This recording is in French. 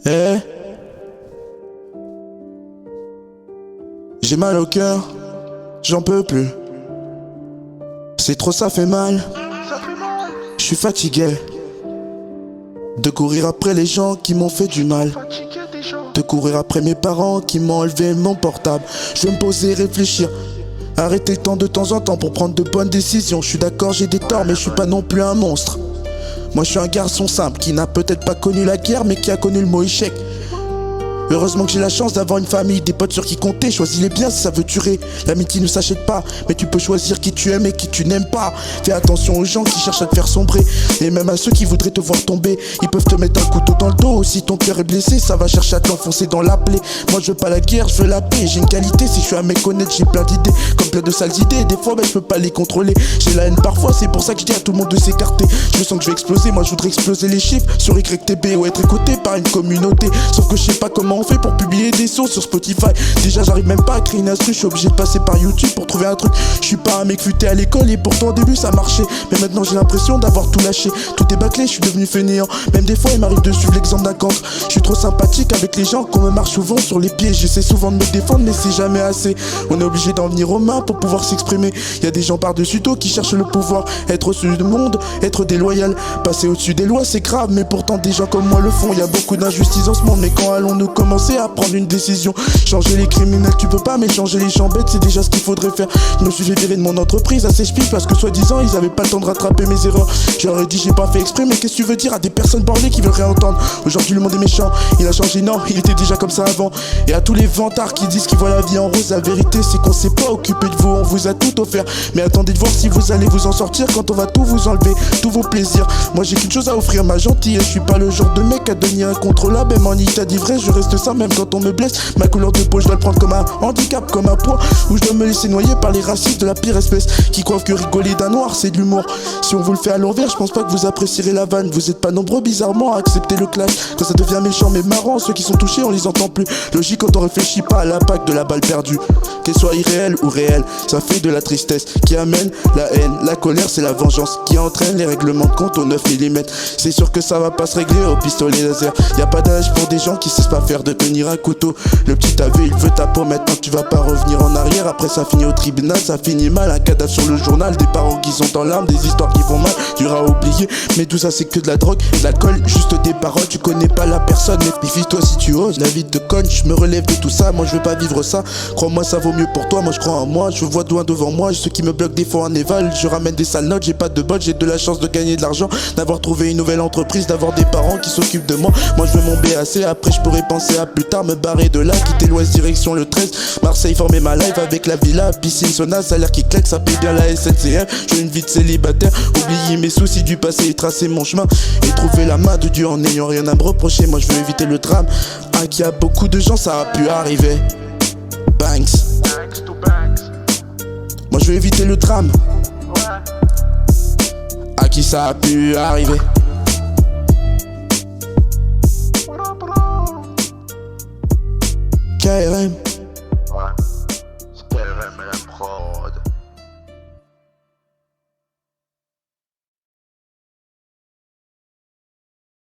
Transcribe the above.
Eh, j'ai mal au cœur, j'en peux plus. C'est trop, ça fait mal. Je suis fatigué de courir après les gens qui m'ont fait du mal, de courir après mes parents qui m'ont enlevé mon portable. Je vais me poser et réfléchir, arrêter le temps de temps en temps pour prendre de bonnes décisions. Je suis d'accord, j'ai des torts, mais je suis pas non plus un monstre. Moi je suis un garçon simple qui n'a peut-être pas connu la guerre, mais qui a connu le mot échec. Heureusement que j'ai la chance d'avoir une famille, des potes sur qui compter. Choisis-les bien si ça veut durer. L'amitié ne s'achète pas, mais tu peux choisir qui tu aimes et qui tu n'aimes pas. Fais attention aux gens qui cherchent à te faire sombrer, et même à ceux qui voudraient te voir tomber. Ils peuvent te mettre un couteau dans le dos. Si ton cœur est blessé, ça va chercher à t'enfoncer dans la plaie. Moi je veux pas la guerre, je veux la paix. J'ai une qualité, si je suis à méconnaître, j'ai plein d'idées, comme plein de sales idées. Des fois je peux pas les contrôler. J'ai la haine parfois, c'est pour ça que je dis à tout le monde de s'écarter. Je sens que je vais exploser, moi je voudrais exploser les chiffres sur YTB ou être écouté par une communauté. Sauf que je sais pas comment on fait pour publier des sons sur Spotify. Déjà j'arrive même pas à créer une instru, je suis obligé de passer par YouTube pour trouver un truc. Je suis pas un mec futé à l'école et pourtant au début ça marchait. Mais maintenant j'ai l'impression d'avoir tout lâché. Tout est bâclé, je suis devenu fainéant. Même des fois il m'arrive de suivre l'exemple d'un cancre. Je suis trop sympathique avec les gens qu'on me marche souvent sur les pieds. J'essaie souvent de me défendre mais c'est jamais assez. On est obligé d'en venir aux mains pour pouvoir s'exprimer. Y a des gens par-dessus tout qui cherchent le pouvoir. Être au-dessus du monde, être déloyal. Passer au-dessus des lois c'est grave, mais pourtant des gens comme moi le font. Y a beaucoup d'injustices en ce monde, mais quand allons-nous commencer à prendre une décision? Changer les criminels tu peux pas, mais changer les gens bêtes c'est déjà ce qu'il faudrait faire. Je me suis fait virer de mon entreprise à ses spies parce que soi-disant ils avaient pas le temps de rattraper mes erreurs. J'aurais dit j'ai pas fait exprès, mais qu'est-ce que tu veux dire à des personnes bornées qui veulent rien entendre? Aujourd'hui le monde est méchant, il a changé, non, il était déjà comme ça avant. Et à tous les vantards qui disent qu'ils voient la vie en rose, la vérité c'est qu'on s'est pas occupé de vous, on vous a tout offert. Mais attendez de voir si vous allez vous en sortir quand on va tout vous enlever, tous vos plaisirs. Moi j'ai qu'une chose à offrir, ma gentille, je suis pas le genre de mec à devenir incontrôlable. Même en état d'ivresse je reste ça même quand on me blesse. Ma couleur de peau je dois le prendre comme un handicap, comme un poids, ou je dois me laisser noyer par les racistes de la pire espèce qui croient que rigoler d'un noir c'est de l'humour. Si on vous le fait à l'envers, je pense pas que vous apprécierez la vanne. Vous êtes pas nombreux bizarrement à accepter le clash. Quand ça devient méchant mais marrant, ceux qui sont touchés on les entend plus. Logique quand on réfléchit pas à l'impact de la balle perdue. Qu'elle soit irréelle ou réelle, ça fait de la tristesse qui amène la haine. La colère c'est la vengeance qui entraîne les règlements de compte au 9 mm. C'est sûr que ça va pas se régler au pistolet laser. Y a pas d'âge pour des gens qui savent pas faire de tenir un couteau. Le petit t'as vu, il veut ta peau, maintenant tu vas pas revenir en arrière. Après ça finit au tribunal, ça finit mal. Un cadavre sur le journal, des parents qui sont en larmes, des histoires qui font mal, dur à oublier. Mais tout ça c'est que de la drogue, de l'alcool, juste des paroles. Tu connais pas la personne, mais méfie-toi si tu oses. La vie de conne, je me relève de tout ça. Moi je veux pas vivre ça, crois-moi ça vaut mieux pour toi. Moi je crois en moi, je vois loin devant moi. Ceux qui me bloquent des fois en éval, je ramène des sales notes. J'ai pas de bol, j'ai de la chance de gagner de l'argent, d'avoir trouvé une nouvelle entreprise, d'avoir des parents qui s'occupent de moi. Moi je veux mon BAC, après je pourrais penser à plus tard, me barrer de là, quitter l'ouest direction le 13. Marseille, former ma life avec la villa, piscine, sauna, salaire qui claque, ça paye bien la SNCF. J'ai une vie de célibataire, oublier mes soucis du passé et tracer mon chemin et trouver la main de Dieu en n'ayant rien à me reprocher. Moi je veux éviter le drame, à qui a beaucoup de gens ça a pu arriver. Banks. Moi je veux éviter le drame, à qui ça a pu arriver. KRM.